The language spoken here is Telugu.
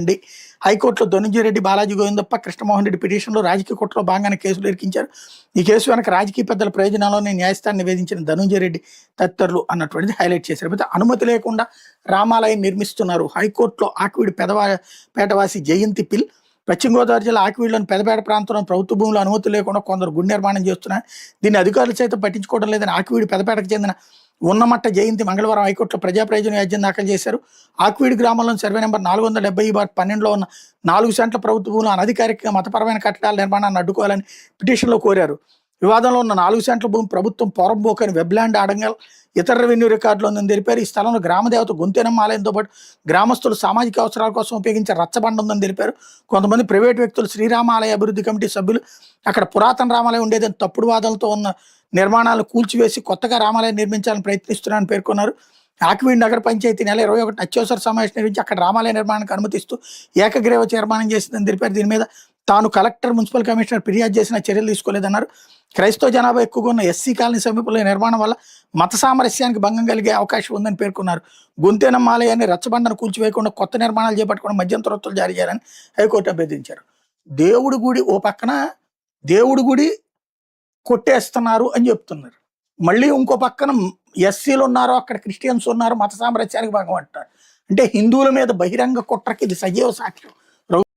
అండి. హైకోర్టులో ధనుంజయ రెడ్డి, బాలాజీ గోవిందప్ప, కృష్ణమోహన్ రెడ్డి పిటిషన్‌లో రాజకీయ కుట్రలో భాగంగానే కేసులు ఇరికించారు. ఈ కేసు వెనక రాజకీయ పెద్దల ప్రయోజనాలను న్యాయస్థానం నివేదించిన ధనుంజయ రెడ్డి తదితరులు అన్నటువంటిది హైలైట్ చేశారు. అయితే అనుమతి లేకుండా రామాలయం నిర్మిస్తున్నారు. హైకోర్టులో ఆకివీడు పేటవాసి జయంతి పిల్ పశ్చిమ గోదావరి జిల్లా ఆకివీడులోని పెదపేట ప్రాంతంలో ప్రభుత్వ భూములు అనుమతి లేకుండా కొందరు గుడి నిర్మాణం చేస్తున్నారు. దీన్ని అధికారులు సైతం పట్టించుకోవడం లేదని ఆకివీడు పెదపేటకు చెందిన ఉన్నమట్ట జయంతి మంగళవారం హైకోర్టులో ప్రజా ప్రయోజన వ్యాజ్యం దాఖలు చేశారు. ఆక్వీడ్ గ్రామంలోని సర్వే నెంబర్ 470/12లో ఉన్న 4 సెంట్ల ప్రభుత్వ భూములు అనధికారికంగా మతపరమైన కట్టడాల నిర్మాణాన్ని అడ్డుకోవాలని పిటిషన్లో కోరారు. వివాదంలో ఉన్న 4 సెంట్ల భూమి ప్రభుత్వం పోరంబోకని వెబ్లాండ్ అడంగల్ ఇతర రెవెన్యూ రికార్డులో ఉందని తెలిపారు. ఈ స్థలంలో గ్రామదేవత గొంతెనమ్మ ఆలయంతో పాటు గ్రామస్తులు సామాజిక అవసరాల కోసం ఉపయోగించే రచ్చబండ ఉందని తెలిపారు. కొంతమంది ప్రైవేటు వ్యక్తులు శ్రీరామాలయ అభివృద్ధి కమిటీ సభ్యులు అక్కడ పురాతన రామాలయం ఉండేదని తప్పుడు వాదనలతో ఉన్న నిర్మాణాలను కూల్చివేసి కొత్తగా రామాలయం నిర్మించాలని ప్రయత్నిస్తున్నారని పేర్కొన్నారు. ఆకివీడు నగర పంచాయతీ నెల 21 అత్యవసర సమావేశం నిర్వహించి అక్కడ రామాలయ నిర్మాణానికి అనుమతిస్తూ ఏకగ్రీవ తీర్మానం చేసిందని తెలిపారు. దీని మీద తాను కలెక్టర్, మున్సిపల్ కమిషనర్ ఫిర్యాదు చేసిన చర్యలు తీసుకోలేదన్నారు. క్రైస్తవ జనాభా ఎక్కువగా ఉన్న ఎస్సీ కాలనీ సమీపంలో నిర్మాణం వల్ల మత సామరస్యానికి భంగం కలిగే అవకాశం ఉందని పేర్కొన్నారు. గొంతెనమ్మ ఆలయాన్ని రచ్చబండను కూల్చివేయకుండా కొత్త నిర్మాణాలు చేపట్టుకుని మధ్యంతర జారీ చేయాలని హైకోర్టు అభ్యర్థించారు. దేవుడి గుడి ఓ పక్కన దేవుడి గుడి కొట్టేస్తున్నారు అని చెప్తున్నారు. మళ్ళీ ఇంకో పక్కన ఎస్సీలు ఉన్నారు, అక్కడ క్రిస్టియన్స్ ఉన్నారు, మత సామరస్యానికి భంగం అంటారు. అంటే హిందువుల మీద బహిరంగ కుట్రకి ఇది సజీవ సాక్ష్యం.